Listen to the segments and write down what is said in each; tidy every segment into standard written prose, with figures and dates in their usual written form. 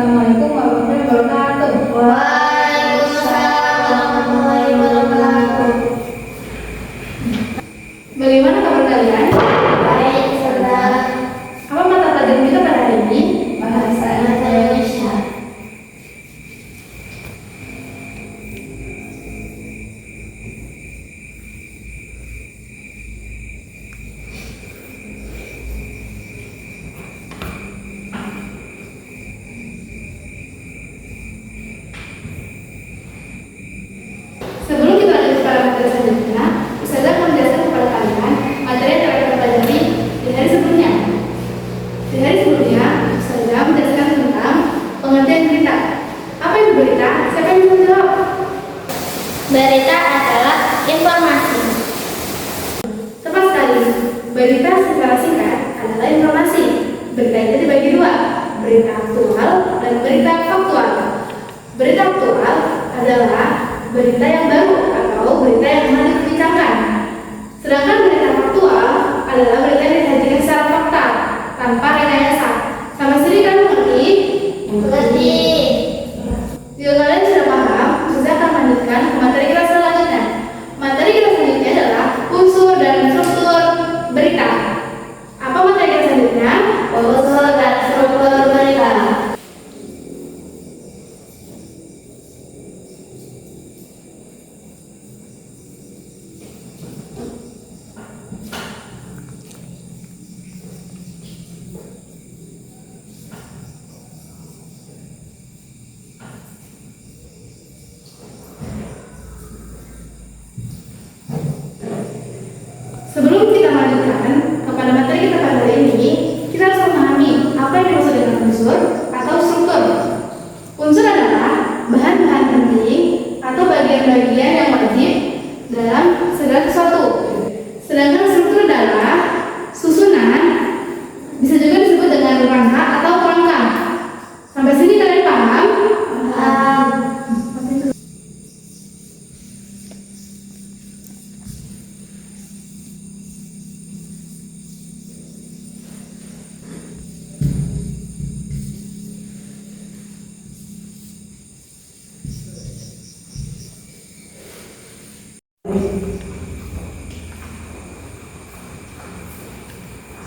Assalamualaikum warahmatullahi wabarakatuh. Waalaikumsalam warahmatullahi wabarakatuh. Bagaimana kabar kalian? Baik, Ustazah. Apa mata pelajaran kita pada hari ini? Bahasa Indonesia. Sebelum kita lanjut pada materi selanjutnya, Ustazah akan menjelaskan kepada kalian materi yang telah kita pelajari di hari sebelumnya. Di hari sebelumnya, Ustazah menjelaskan tentang pengertian berita. Apa itu berita? Siapa yang bisa menjawab? Berita adalah informasi. Tepat sekali. Berita secara singkat adalah informasi. Berita itu dibagi dua, berita aktual dan berita faktual. Berita aktual adalah berita yang baru atau berita yang pernah diperbincangkan. Sedangkan berita faktual adalah berita yang disajikan secara fakta, tanpa rekayasa. Sampai sini kalian mengerti? Mengerti. Jika kalian sudah paham, saya akan lanjutkan ke materi kita selanjutnya. Materi kita selanjutnya adalah unsur dan struktur berita. Apa materi kita selanjutnya? Unsur dan struktur berita. Sebelum kita lanjutkan kepada materi kita pada hari ini, kita harus memahami apa yang dimaksud dengan unsur atau struktur. Unsur adalah bahan-bahan penting atau bagian-bagian yang wajib dalam segala sesuatu. Sedangkan struktur adalah susunan, bisa juga disebut dengan rangka atau pelengkap. Sampai sini kalian paham? Paham.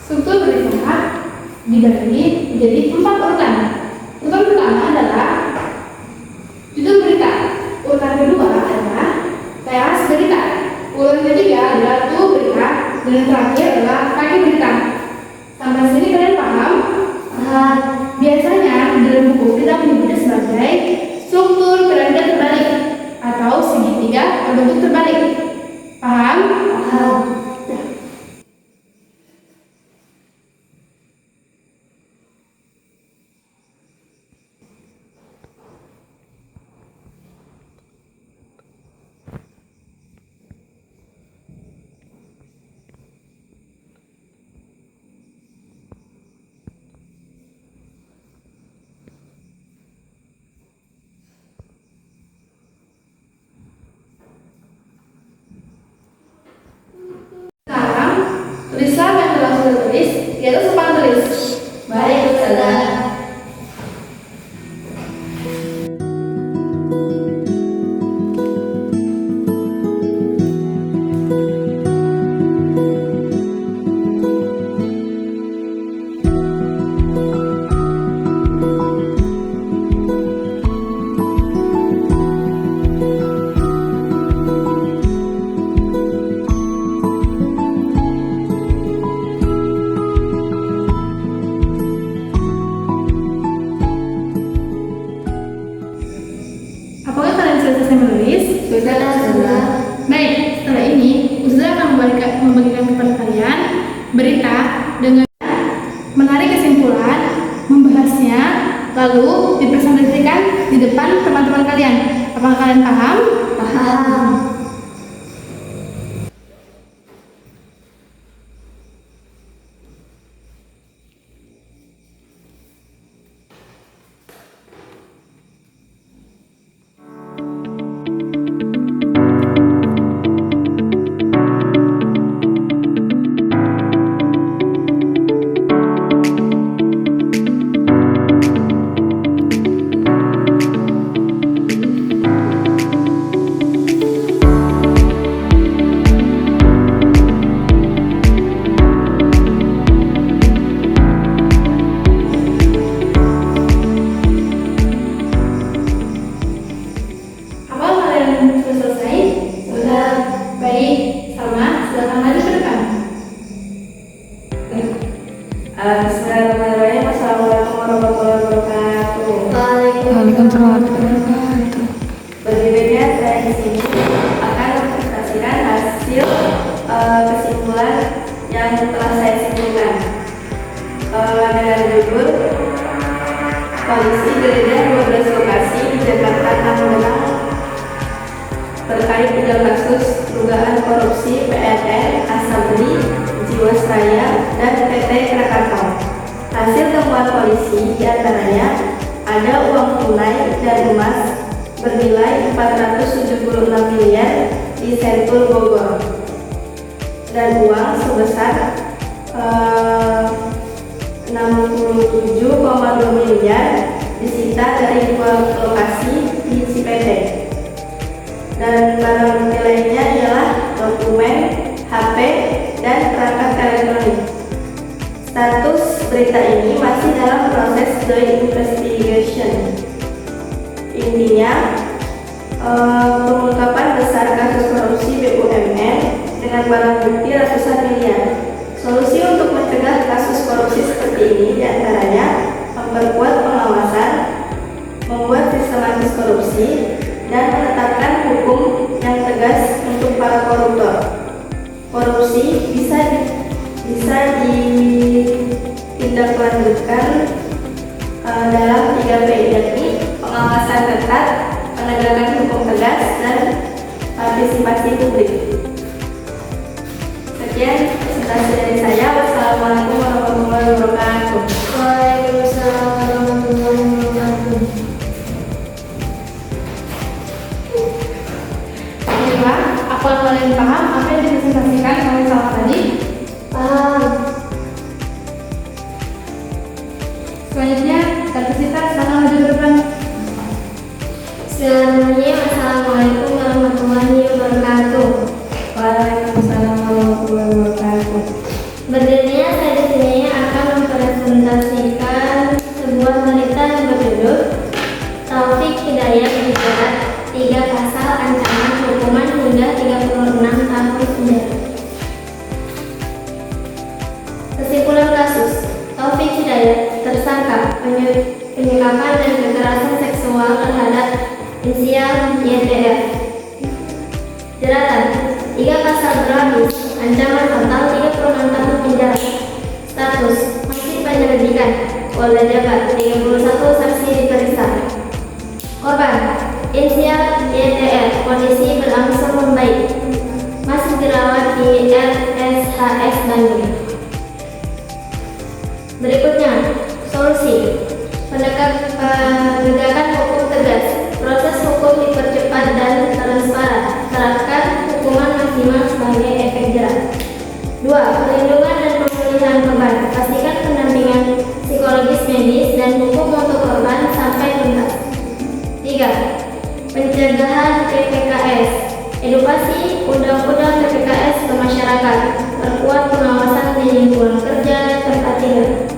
Struktur berita dibagi menjadi 4 urutan. Urutan pertama adalah judul berita. Urutan kedua adalah teras berita. Urutan ketiga adalah tubuh berita. Dan yang terakhir adalah kaki berita. Sampai sini kalian paham? Paham. Biasanya dalam buku kita menyebutnya sebagai struktur piramida terbalik atau segitiga berbentuk terbalik. Paham? Paham. Sekarang, tulislah yang telah sudah tulis, yaitu sopan tulis. Baik, Ustazah. Apakah kalian sudah selesai menulis? Sudah, Ustazah. Baik, setelah ini Ustazah akan membagikan kepada kalian berita dengan menarik kesimpulan, membahasnya, lalu dipresentasikan di depan teman-teman kalian. Apakah kalian paham? Paham. Waalaikumsalam warahmatullahi wabarakatuh. Berikutnya saya di sini akan mempresentasikan hasil kesimpulan yang telah saya simpulkan dengan judul polisi geledah 12 lokasi di Jakarta Tangerang terkait 3 kasus dugaan korupsi PLN, Asabri, Jiwasraya, dan PT Krakatau. Hasil temuan polisi diantaranya ada uang tunai dan emas bernilai 476 miliar di Sentul Bogor dan uang sebesar 67,2 miliar disita dari 2 lokasi di Cipete. Dan barang bukti lainnya adalah dokumen, HP, dan perangkat elektronik. Status berita ini masih dalam proses joint investigation. Intinya, pengungkapan besar kasus korupsi BUMN dengan barang bukti ratusan miliar. Solusi untuk mencegah kasus korupsi seperti ini diantaranya memperkuat pengawasan, membuat sistematis korupsi, dan menetapkan hukum yang tegas untuk para koruptor. Korupsi bisa ditindaklanjutkan dalam 3P, yakni pengawasan ketat, penegakan hukum tegas, dan partisipasi publik. Sekian presentasi dari saya. Wassalamualaikum warahmatullahi wabarakatuh. Waalaikumsalam warahmatullahi wabarakatuh. Baiklah, apakah kalian paham apa yang dipresentasikan oleh Salma tadi? Paham. Selanjutnya, Kak Sita, silakan maju ke depan. Selanjutnya, Assalamualaikum warahmatullahi wabarakatuh. Waalaikumsalam warahmatullahi wabarakatuh. Berdirinya saya di sini akan mempresentasikan sebuah berita yang berjudul Taufik Hidayat dijerat 3 pasal ancaman hukuman hingga 36 tahun penjara. Kesimpulan kasus: Taufik Hidayat tersangka penyekapan dan kekerasan seksual terhadap inisial YTR. Jeratan 3 pasal berlapis, ancaman total 36 tahun penjara. Status masih penyelidikan. Polda Jabar, 31 saksi diperiksa. Korban inisial YTR, kondisi berangsur membaik, masih dirawat di RSHS Bandung. Berikutnya, solusi penegakan hukum tegas, proses hukum dipercepat dan transparan, terapkan hukuman maksimal sebagai efek jerat. 2. Perlindungan dan pemulihan korban, pastikan pendampingan psikologis, medis, dan hukum untuk korban sampai tuntas. 3. Pencegahan PPKS, edukasi undang-undang PPKS ke masyarakat, perkuat pengawasan di lingkungan kerja dan tempat tinggal.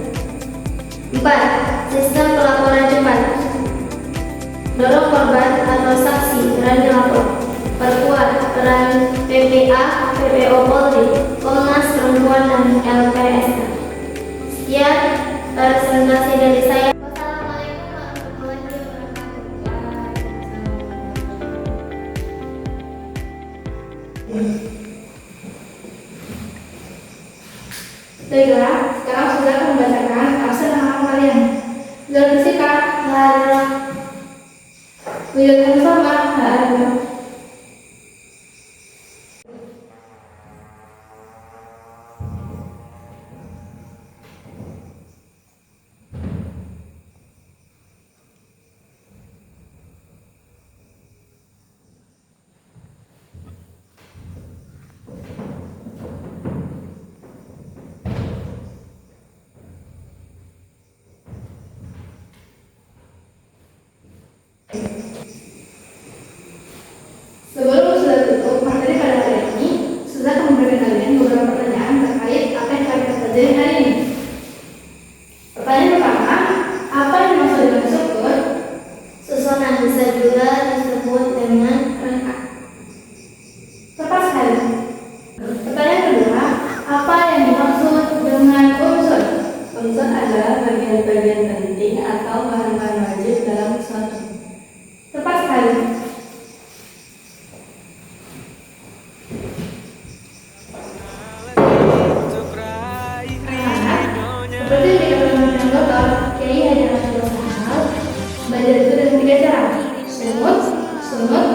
4. Sistem pelaporan cepat, dorong korban atau saksi berani lapor, perkuat peran PPA, PPO Polri, Komnas Perempuan, dan LPSK. Sekian presentasi dari saya. Wassalamualaikum warahmatullahi wabarakatuh. Baiklah, sekarang sudah akan membacakan absen nama kalian. Sudah disikat? Lara, Wujud yang sama? Ada. Menurut